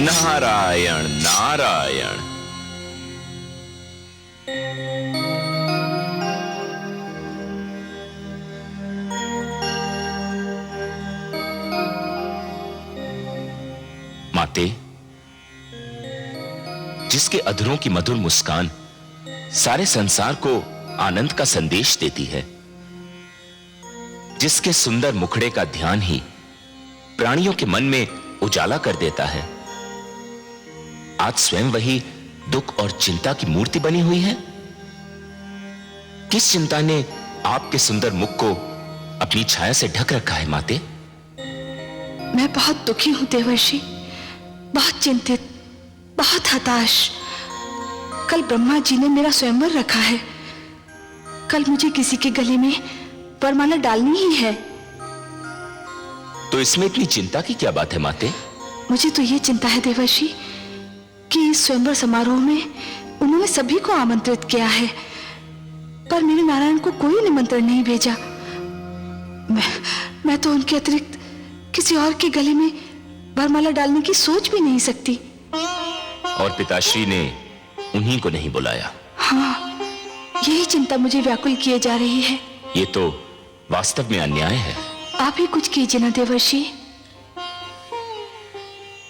नारायण नारायण। माते, जिसके अधरों की मधुर मुस्कान सारे संसार को आनंद का संदेश देती है, जिसके सुंदर मुखड़े का ध्यान ही प्राणियों के मन में उजाला कर देता है, आज स्वयं वही दुख और चिंता की मूर्ति बनी हुई है। किस चिंता ने आपके सुंदर मुख को अपनी छाया से ढक रखा है माते? मैं बहुत दुखी हूं देवर्षि, बहुत चिंतित, बहुत हताश। कल ब्रह्मा जी ने मेरा स्वयंवर रखा है। कल मुझे किसी के गले में वरमाला डालनी ही है। तो इसमें इतनी चिंता की क्या बात है माते? मुझे तो यह चिंता है देवर्षि कि इस स्वयंवर समारोह में उन्होंने सभी को आमंत्रित किया है, पर मेरे नारायण को कोई निमंत्रण नहीं भेजा। मैं तो उनके अतिरिक्त किसी और के गले में वरमाला डालने की सोच भी नहीं सकती। और पिताश्री ने उन्हीं को नहीं बुलाया? हाँ, यही चिंता मुझे व्याकुल किए जा रही है। ये तो वास्तव में अन्याय है। आप ही कुछ कीजिए ना देवर्षि।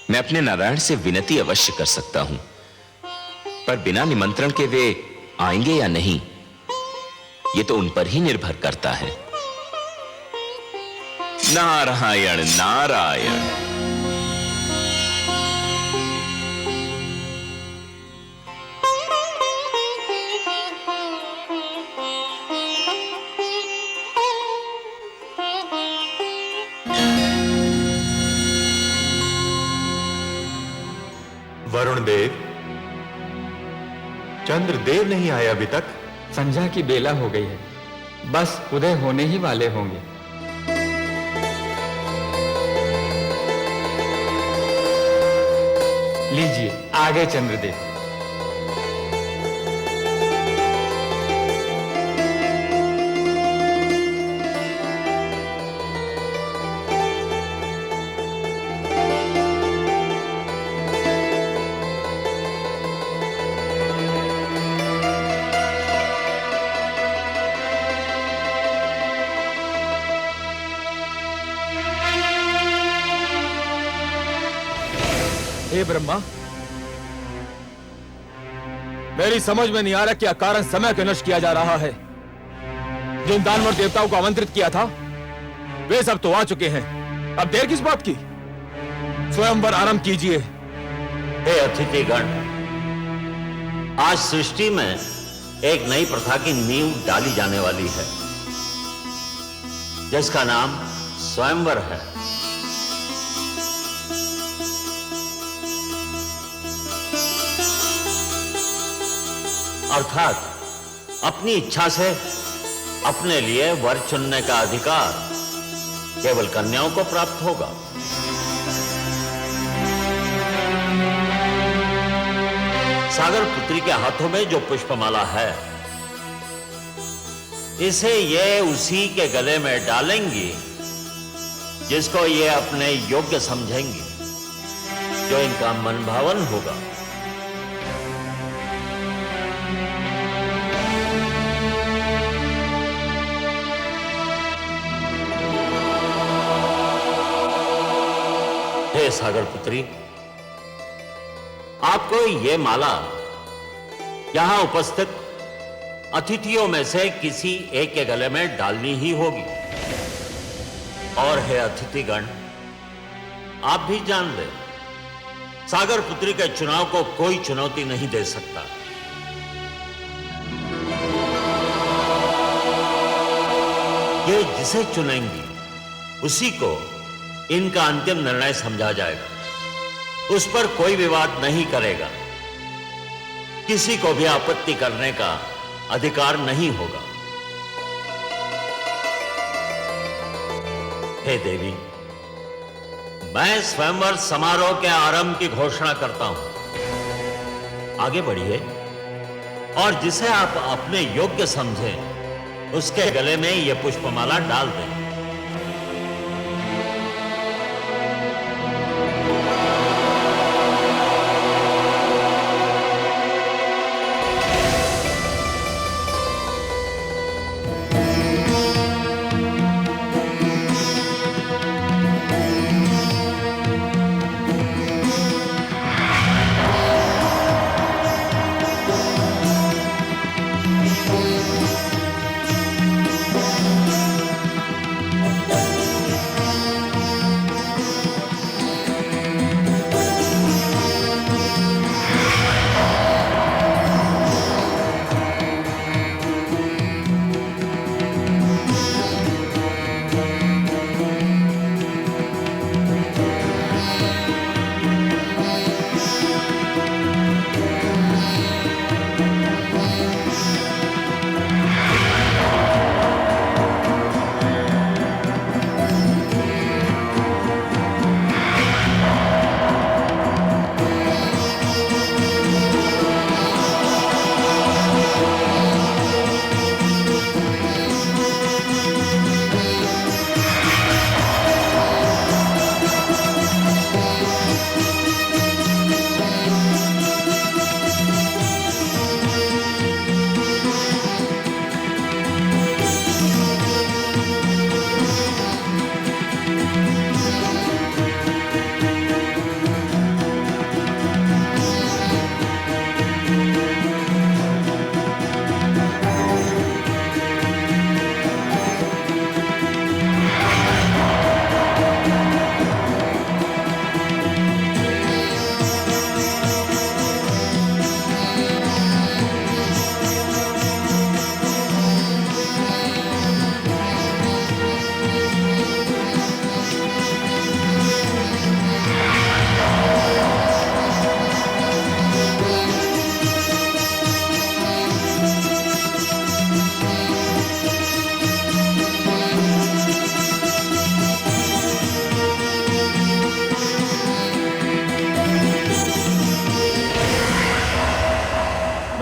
मैं अपने नारायण से विनती अवश्य कर सकता हूं, पर बिना निमंत्रण के वे आएंगे या नहीं, ये तो उन पर ही निर्भर करता है। नारायण नारायण। वरुण देव, चंद्रदेव नहीं आए अभी तक? संध्या की बेला हो गई है, बस उदय होने ही वाले होंगे। लीजिए आगे चंद्रदेव। हे ब्रह्मा, मेरी समझ में नहीं आ रहा क्या कारण समय को नष्ट किया जा रहा है। जिन दानवर देवताओं को आमंत्रित किया था वे सब तो आ चुके हैं, अब देर किस बात की? स्वयंवर आरंभ कीजिए। हे अतिथिगण, आज सृष्टि में एक नई प्रथा की नींव डाली जाने वाली है, जिसका नाम स्वयंवर है। अर्थात अपनी इच्छा से अपने लिए वर चुनने का अधिकार केवल कन्याओं को प्राप्त होगा। सागर पुत्री के हाथों में जो पुष्पमाला है, इसे ये उसी के गले में डालेंगी जिसको ये अपने योग्य समझेंगी, जो इनका मन भावन होगा। हे सागर पुत्री, आपको ये माला यहां उपस्थित अतिथियों में से किसी एक के गले में डालनी ही होगी। और हे अतिथिगण, आप भी जान लें, सागर पुत्री के चुनाव को कोई चुनौती नहीं दे सकता। ये जिसे चुनेंगी उसी को इनका अंतिम निर्णय समझा जाएगा। उस पर कोई विवाद नहीं करेगा, किसी को भी आपत्ति करने का अधिकार नहीं होगा। हे देवी, मैं स्वयंवर समारोह के आरंभ की घोषणा करता हूं। आगे बढ़िए और जिसे आप अपने योग्य समझें उसके गले में यह पुष्पमाला डाल दें।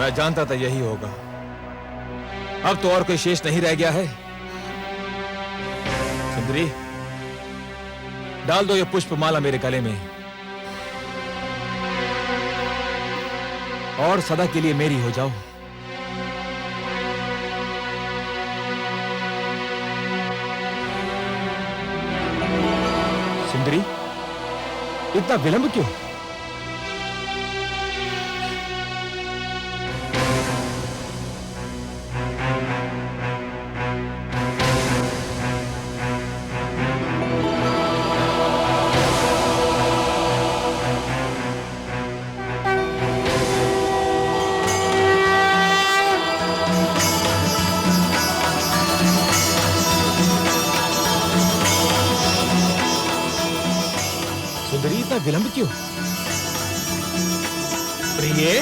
मैं जानता था यही होगा। अब तो और कोई शेष नहीं रह गया है। सुंदरी, डाल दो ये पुष्पमाला मेरे गले में और सदा के लिए मेरी हो जाओ। सुंदरी, इतना विलंब क्यों? सुंदरी, इतना विलंब क्यों? प्रिय,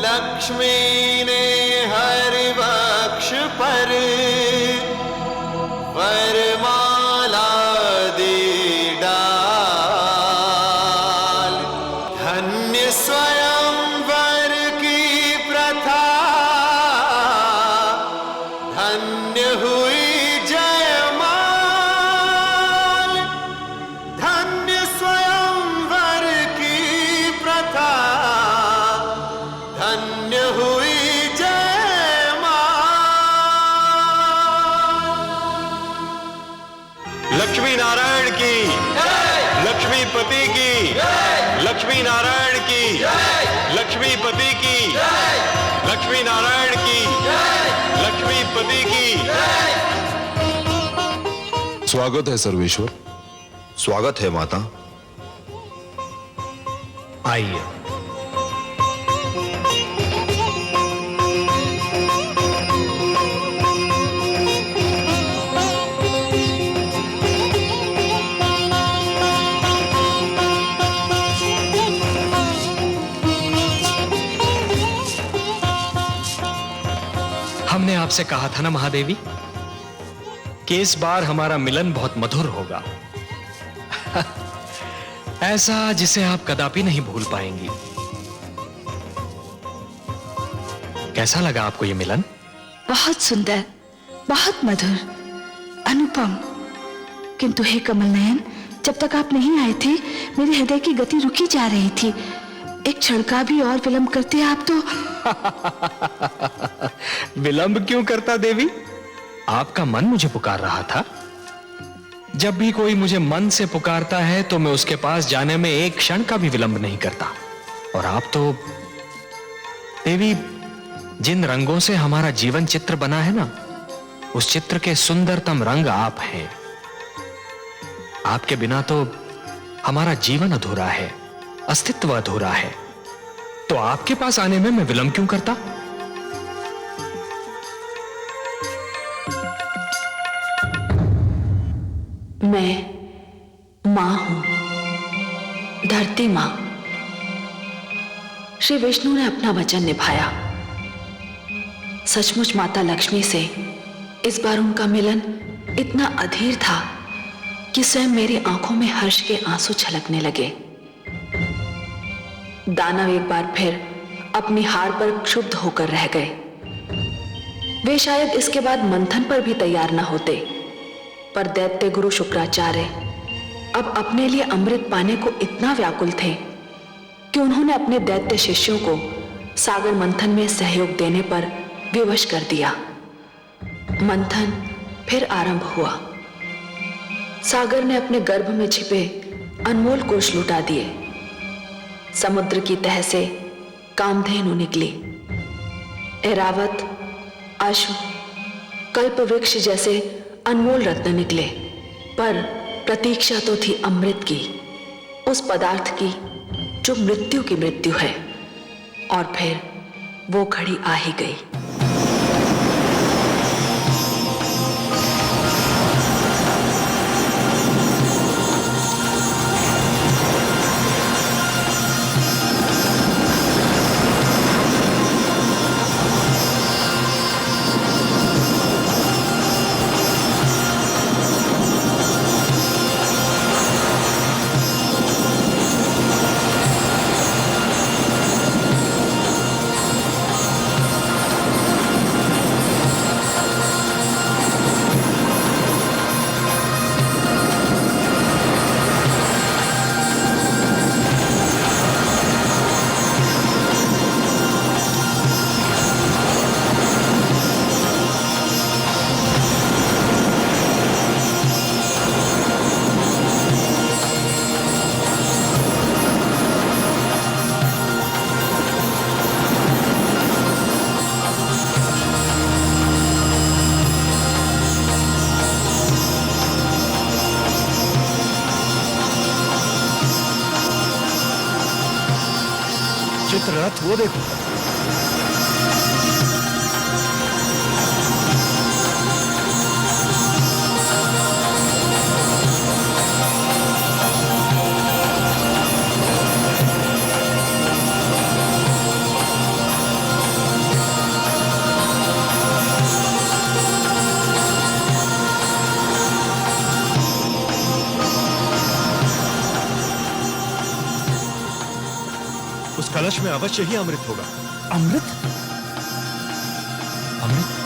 लक्ष्मी ने हर वक्ष पर वरमाला दी डाल। धन्य स्वयंवर की प्रथा, धन्य हुई जयमाल। धन्य स्वयंवर की प्रथा, धन्य हुई जयमाल। लक्ष्मी नारायण की, लक्ष्मीपति की, लक्ष्मी नारायण की, लक्ष्मीपति की, लक्ष्मी नारायण की, लक्ष्मीपति की। स्वागत है सर्वेश्वर। स्वागत है माता। आइए। हमने आपसे कहा था ना महादेवी कि इस बार हमारा मिलन बहुत मधुर होगा। ऐसा जिसे आप कदापि नहीं भूल पाएंगी। कैसा लगा आपको ये मिलन? बहुत सुंदर, बहुत मधुर, अनुपम। किंतु हे कमल नयन, जब तक आप नहीं आए थे मेरे हृदय की गति रुकी जा रही थी। एक क्षण का भी और विलंब करते आप तो। विलंब क्यों करता देवी? आपका मन मुझे पुकार रहा था। जब भी कोई मुझे मन से पुकारता है तो मैं उसके पास जाने में एक क्षण का भी विलंब नहीं करता। और आप तो देवी, जिन रंगों से हमारा जीवन चित्र बना है ना, उस चित्र के सुंदरतम रंग आप हैं। आपके बिना तो हमारा जीवन अधूरा है, अस्तित्व अधूरा है। तो आपके पास आने में मैं विलंब क्यों करता? मैं मां हूं, धरती मां। श्री विष्णु ने अपना वचन निभाया। सचमुच माता लक्ष्मी से इस बार उनका मिलन इतना अधीर था कि स्वयं मेरी आंखों में हर्ष के आंसू छलकने लगे। दानव एक बार फिर अपनी हार पर क्षुब्ध होकर रह गए। वे शायद इसके बाद मंथन पर भी तैयार न होते, पर दैत्य गुरु शुक्राचार्य अब अपने लिए अमृत पाने को इतना व्याकुल थे कि उन्होंने अपने दैत्य शिष्यों को सागर मंथन में सहयोग देने पर विवश कर दिया। मंथन फिर आरंभ हुआ। सागर ने अपने गर्भ में छिपे अनमोल कोष लुटा दिए। समुद्र की तह से कामधेनु निकली। ऐरावत, अश्व, कल्प वृक्ष जैसे अनमोल रत्न निकले, पर प्रतीक्षा तो थी अमृत की, उस पदार्थ की जो मृत्यु की मृत्यु है। और फिर वो घड़ी आ ही गई। चित्ररथ वो देखो। उस कलश में अवश्य ही अमृत होगा। अमृत? अमृत?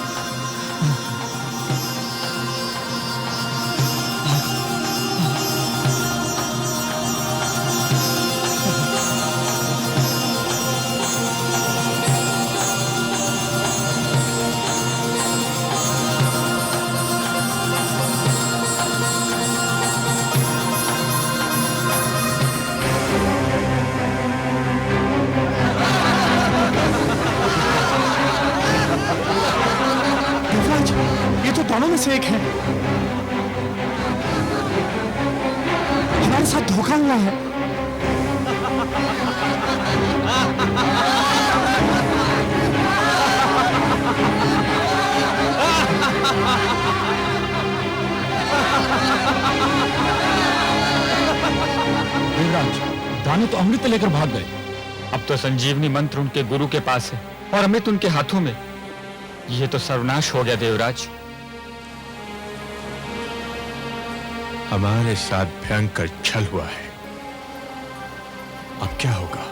दोनों में से एक है। हमारे साथ धोखा हुआ है। देवराज, दानव तो अमृत लेकर भाग गए। अब तो संजीवनी मंत्र उनके गुरु के पास है और अमृत उनके हाथों में। यह तो सर्वनाश हो गया देवराज। हमारे साथ भयंकर छल हुआ है। अब क्या होगा?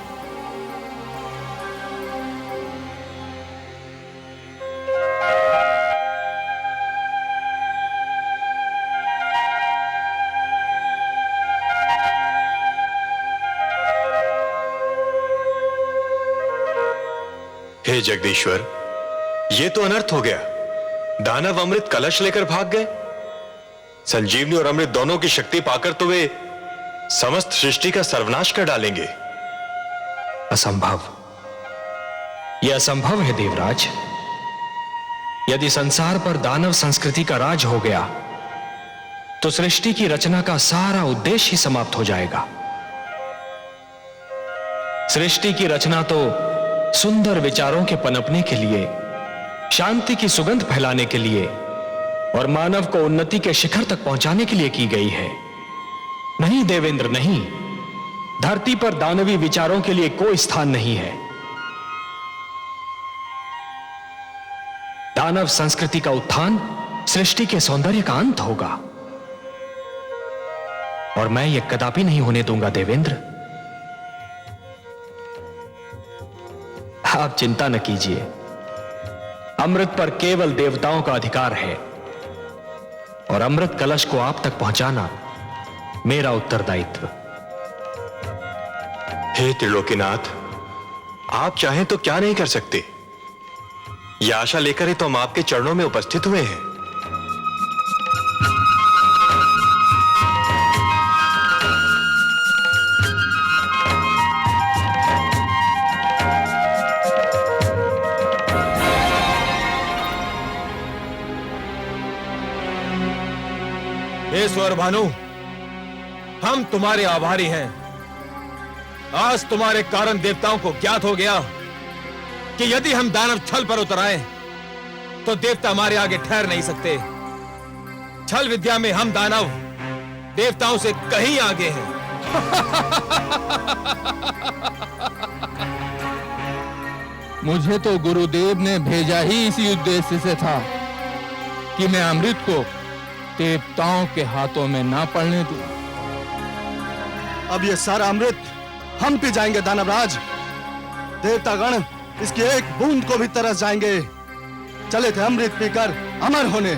हे जगदीश्वर, ये तो अनर्थ हो गया। दानव अमृत कलश लेकर भाग गए। संजीवनी और अमृत दोनों की शक्ति पाकर तो वे समस्त सृष्टि का सर्वनाश कर डालेंगे। असंभव। यह असंभव है देवराज। यदि संसार पर दानव संस्कृति का राज हो गया तो सृष्टि की रचना का सारा उद्देश्य ही समाप्त हो जाएगा। सृष्टि की रचना तो सुंदर विचारों के पनपने के लिए, शांति की सुगंध फैलाने के लिए और मानव को उन्नति के शिखर तक पहुंचाने के लिए की गई है। नहीं देवेंद्र, नहीं। धरती पर दानवी विचारों के लिए कोई स्थान नहीं है। दानव संस्कृति का उत्थान सृष्टि के सौंदर्य का अंत होगा, और मैं यह कदापि नहीं होने दूंगा देवेंद्र। आप चिंता न कीजिए, अमृत पर केवल देवताओं का अधिकार है, और अमृत कलश को आप तक पहुंचाना मेरा उत्तरदायित्व। हे त्रिलोकीनाथ, आप चाहें तो क्या नहीं कर सकते। यह आशा लेकर ही तो हम आपके चरणों में उपस्थित हुए हैं। हे स्वर भानु, हम तुम्हारे आभारी हैं। आज तुम्हारे कारण देवताओं को ज्ञात हो गया कि यदि हम दानव छल पर उतर आए तो देवता हमारे आगे ठहर नहीं सकते। छल विद्या में हम दानव देवताओं से कहीं आगे हैं। मुझे तो गुरुदेव ने भेजा ही इसी उद्देश्य से था कि मैं अमृत को देवताओं के हाथों में ना पड़ने दूं। अब ये सारा अमृत हम पी जाएंगे दानवराज। देवतागण इसकी एक बूंद को भी तरस जाएंगे। चले थे अमृत पीकर अमर होने।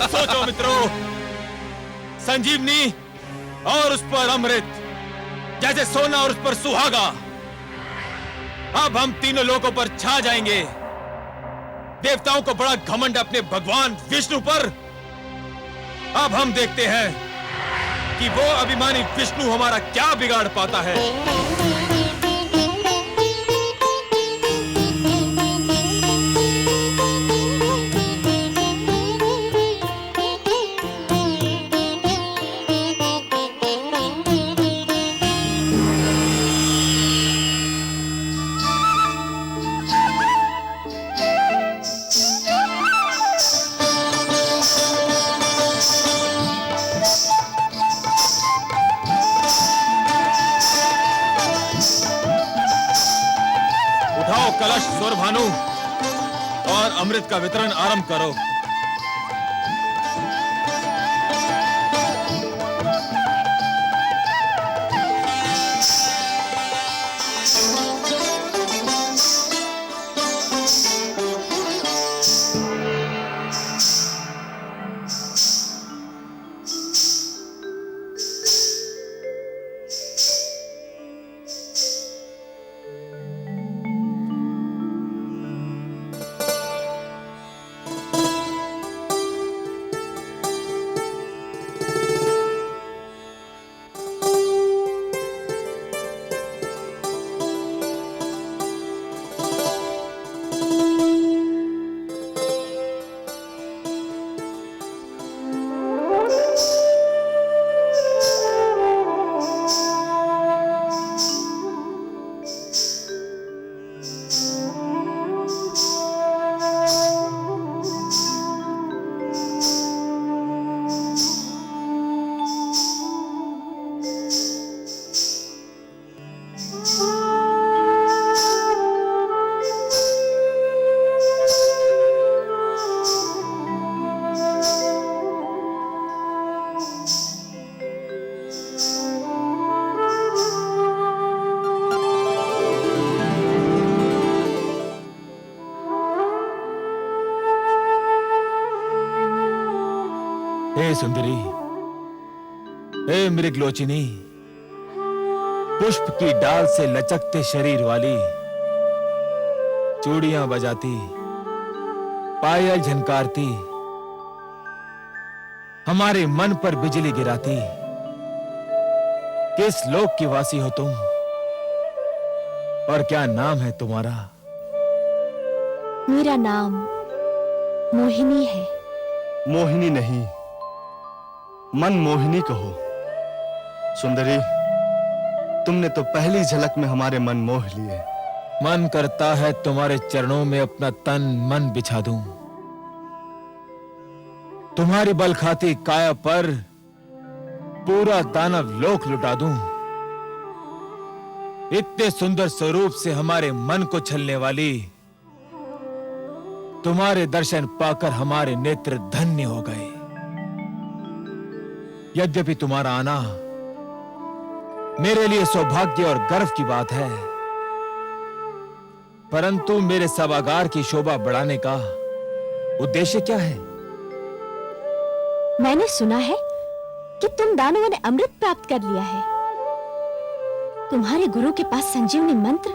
सोचो मित्रों, संजीवनी और उस पर अमृत जैसे सोना और उस पर सुहागा। अब हम तीनों लोगों पर छा जाएंगे। देवताओं को बड़ा घमंड अपने भगवान विष्णु पर। अब हम देखते हैं कि वो अभिमानी विष्णु हमारा क्या बिगाड़ पाता है। कलश स्वर भानु और अमृत का वितरण आरंभ करो। हे सुंदरी, हे मृगलोचिनी, पुष्प की डाल से लचकते शरीर वाली, चूड़ियां बजाती, पायल झनकारती, हमारे मन पर बिजली गिराती, किस लोक की वासी हो तुम और क्या नाम है तुम्हारा? मेरा नाम मोहिनी है। मोहिनी नहीं, मन मोहिनी कहो। सुंदरी, तुमने तो पहली झलक में हमारे मन मोह लिए। मन करता है तुम्हारे चरणों में अपना तन मन बिछा दूं, तुम्हारी बल खाती काया पर पूरा दानव लोक लुटा दूं। इतने सुंदर स्वरूप से हमारे मन को छलने वाली तुम्हारे दर्शन पाकर हमारे नेत्र धन्य हो गए। यद्यपि तुम्हारा आना मेरे लिए सौभाग्य और गर्व की बात है, परंतु मेरे सभागार की शोभा बढ़ाने का उद्देश्य क्या है? मैंने सुना है कि तुम दानवों ने अमृत प्राप्त कर लिया है। तुम्हारे गुरु के पास संजीवनी मंत्र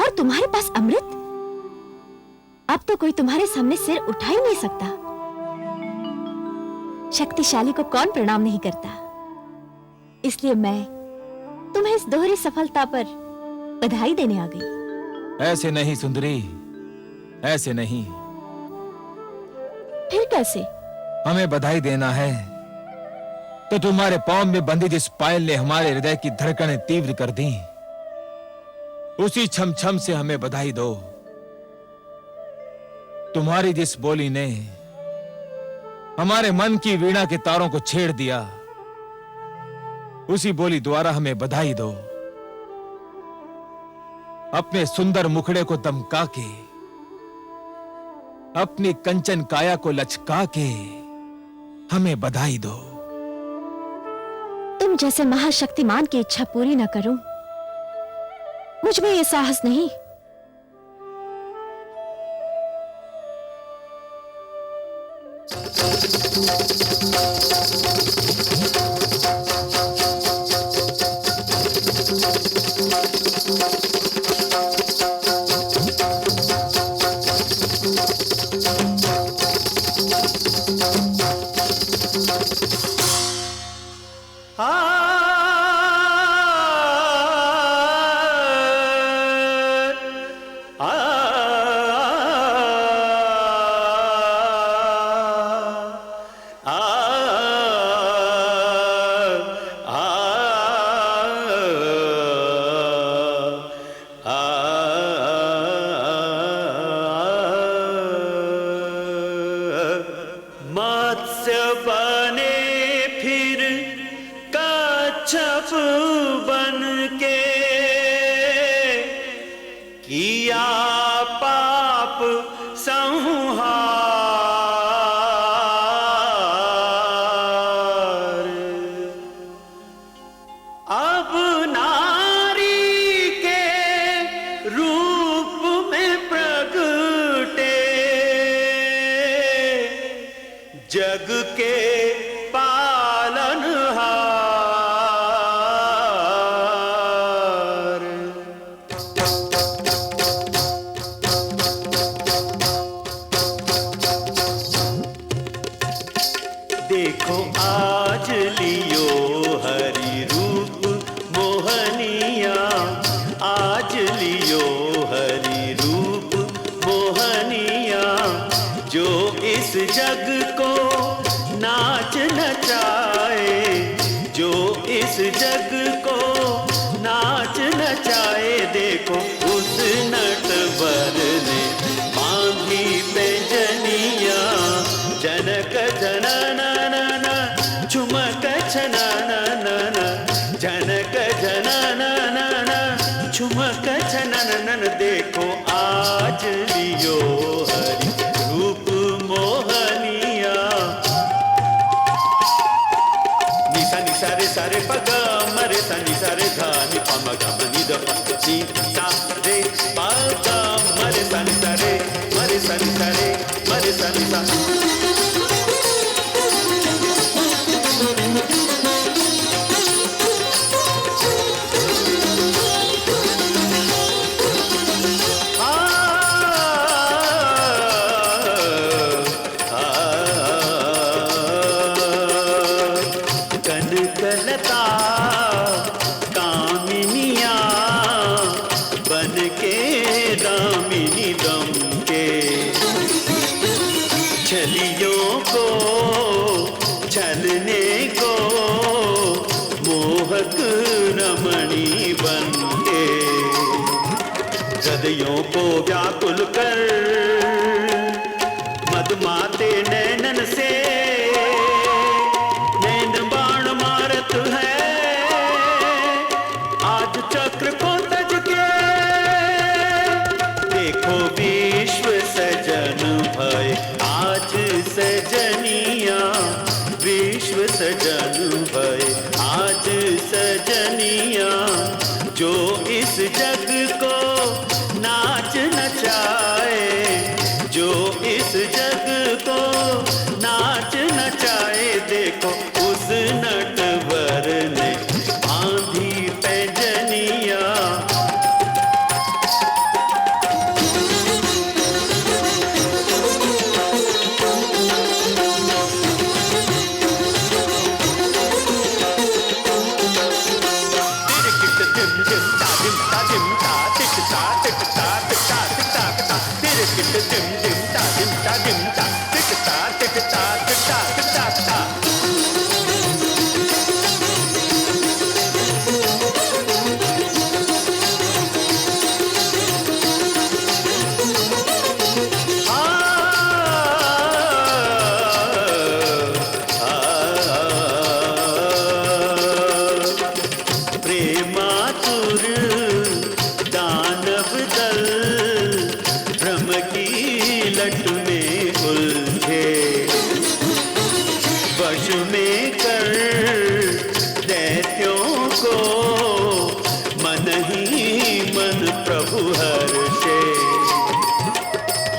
और तुम्हारे पास अमृत। अब तो कोई तुम्हारे सामने सिर उठा ही नहीं सकता। शक्तिशाली को कौन प्रणाम नहीं करता। इसलिए मैं तुम्हें इस दोहरी सफलता पर बधाई देने आ गई। ऐसे नहीं सुंदरी, ऐसे नहीं। फिर कैसे? हमें बधाई देना है तो तुम्हारे पांव में बंधी जिस पायल ने हमारे हृदय की धड़कनें तीव्र कर दी, उसी छम छम से हमें बधाई दो। तुम्हारी जिस बोली ने हमारे मन की वीणा के तारों को छेड़ दिया, उसी बोली द्वारा हमें बधाई दो। अपने सुंदर मुखड़े को दमका के, अपनी कंचन काया को लचका के हमें बधाई दो। तुम जैसे महाशक्तिमान की इच्छा पूरी न करूं, मुझ में यह साहस नहीं। देखो आज लियो हरि रूप मोहनिया। निशा निशा रे सारे पग मरे सा निशा रे धा नि प म ग म नि द प नि सा रे पग मरे सा निशा रे मरे सा निशा रे मरे सा निशा। हृदयों को व्याकुल कर मदमाते नैनन से नैन बाण मारत है। आज चक्र को तज के देखो विश्व सजन जिम जिम ता जिम ता टिक ता टिक ता टिक ता टिक ता टिक ता तेरे किट जिम जिम ता जिम ता टिक ता टिक ता टिक ता टिक ता ता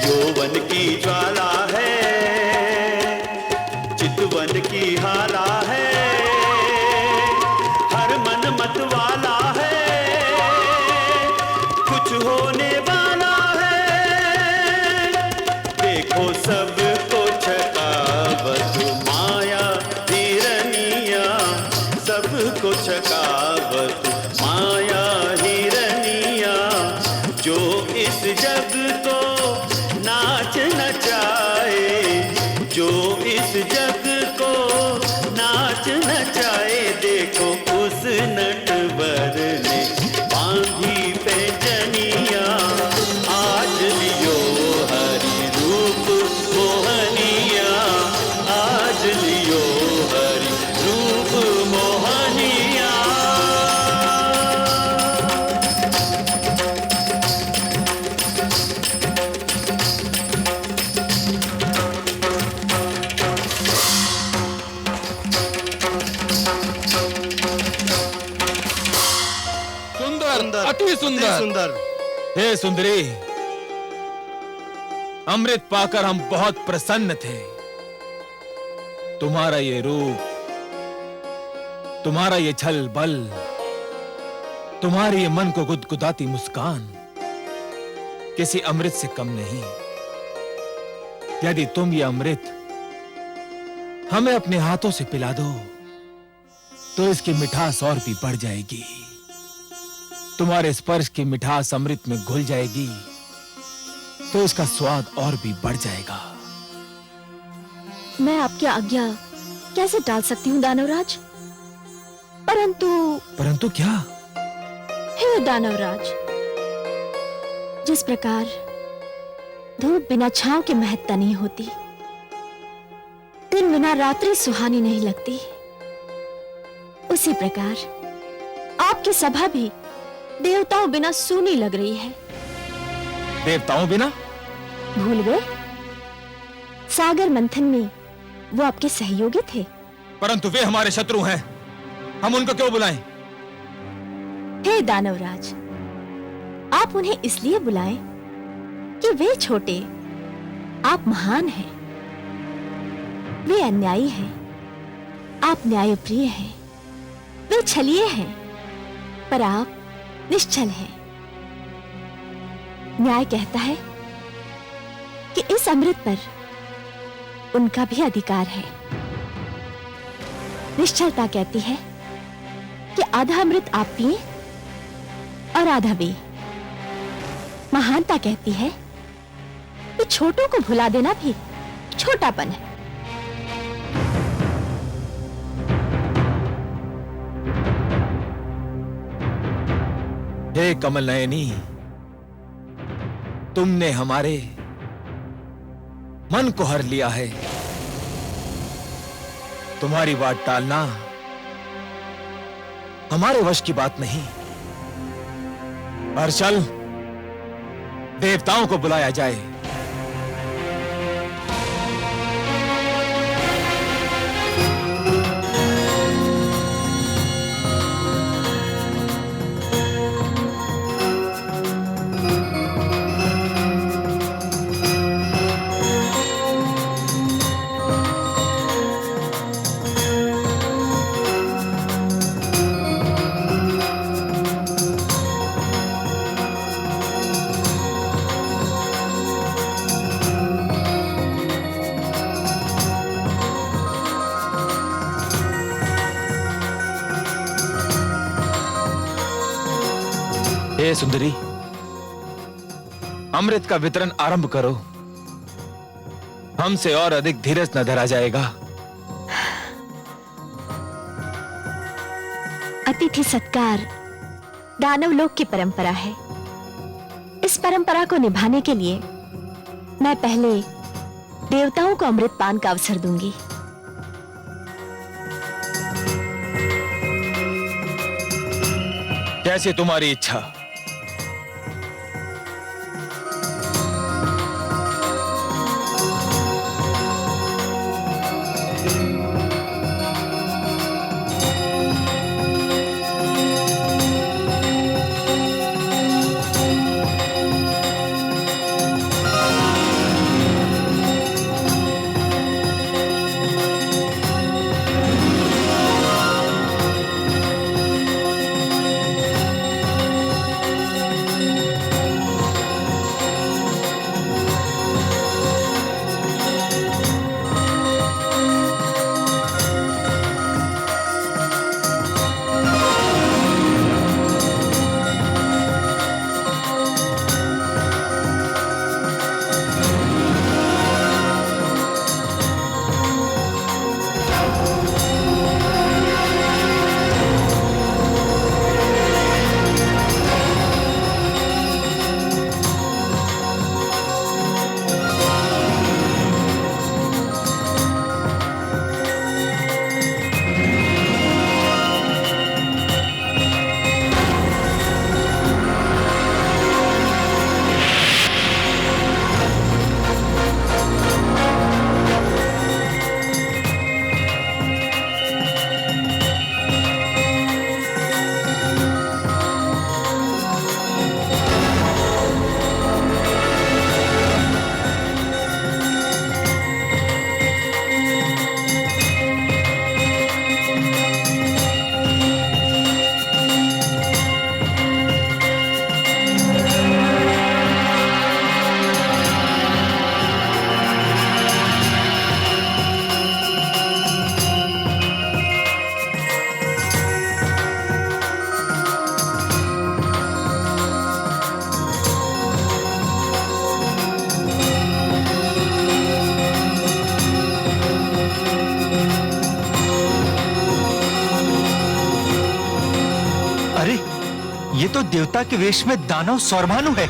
यौवन की ज्वाला है, चितवन की हाला है, हर मन मत वाला है, कुछ होने वाला है। देखो सबको छकावत माया हिरनिया, सबको छकावत माया हिरनिया, जो इस जग को नाच नचाए, जो इस जग को नाच नचाए। देखो उस नटवर ने बांधी पैजनिया, आज लियो हरि रूप मोहनिया, आज लियो हरि रूप मोहनिया। अति सुंदर। हे सुंदरी, अमृत पाकर हम बहुत प्रसन्न थे। तुम्हारा ये रूप, तुम्हारा ये छल बल, तुम्हारी ये मन को गुदगुदाती मुस्कान किसी अमृत से कम नहीं। यदि तुम ये अमृत हमें अपने हाथों से पिला दो तो इसकी मिठास और भी बढ़ जाएगी। तुम्हारे स्पर्श की मिठास अमृत में घुल जाएगी तो इसका स्वाद और भी बढ़ जाएगा। मैं आपकी आज्ञा कैसे टाल सकती हूँ दानवराज? परंतु क्या? हे दानवराज, जिस प्रकार धूप बिना छांव के महत्ता नहीं होती, दिन बिना रात्रि सुहानी नहीं लगती, उसी प्रकार आपकी सभा भी देवताओं बिना सूनी लग रही है। देवताओं बिना? भूल गए? सागर मंथन में वो आपके सहयोगी थे। परंतु वे हमारे शत्रु हैं, हम उनको क्यों बुलाएं? हे दानवराज, आप उन्हें इसलिए बुलाएं कि वे छोटे, आप महान हैं। वे अन्यायी हैं, आप न्यायप्रिय हैं। वे छलिए हैं, पर आप निश्चल है। न्याय कहता है कि इस अमृत पर उनका भी अधिकार है। निश्चलता कहती है कि आधा अमृत आप पिए और आधा वे। महानता कहती है कि छोटों को भुला देना भी छोटापन है। हे कमल नयनी, तुमने हमारे मन को हर लिया है। तुम्हारी बात टालना हमारे वश की बात नहीं। और चल, देवताओं को बुलाया जाए। हे सुंदरी, अमृत का वितरण आरंभ करो। हमसे और अधिक धीरज न धरा जाएगा। अतिथि सत्कार दानव लोक की परंपरा है। इस परंपरा को निभाने के लिए मैं पहले देवताओं को अमृत पान का अवसर दूंगी। जैसे तुम्हारी इच्छा। ये तो देवता के वेश में दानव सौरभानु है।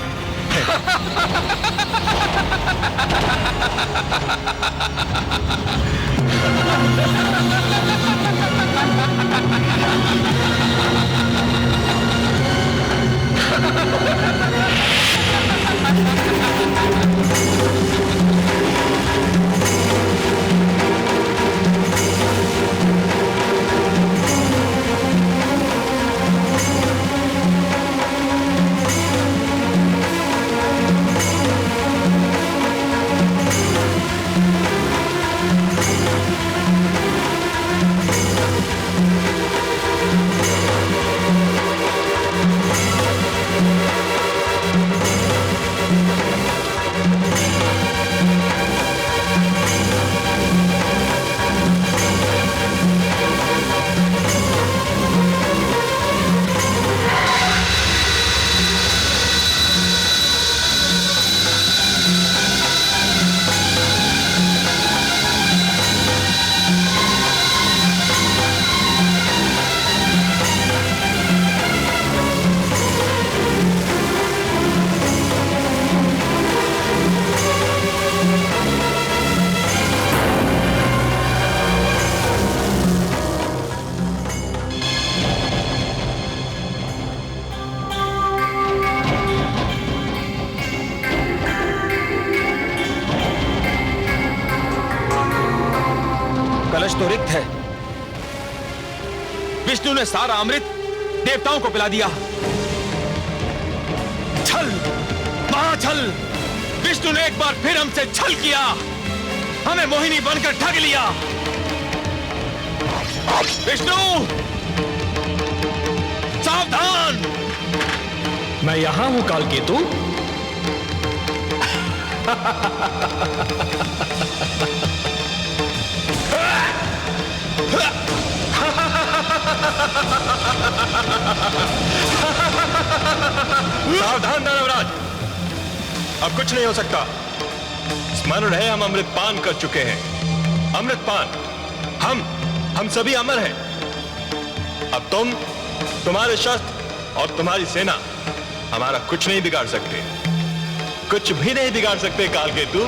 कलश तो रिक्त है। विष्णु ने सारा अमृत देवताओं को पिला दिया। छल, महाछल। विष्णु ने एक बार फिर हमसे छल किया, हमें मोहिनी बनकर ठग लिया। विष्णु, सावधान। मैं यहां हूं कालकेतु। सावधान दानवराज, अब कुछ नहीं हो सकता। स्मरण रहे हम अमृतपान कर चुके हैं। अमृतपान, हम सभी अमर हैं। अब तुम, तुम्हारे शस्त्र और तुम्हारी सेना हमारा कुछ नहीं बिगाड़ सकते, कुछ भी नहीं बिगाड़ सकते कालकेतु।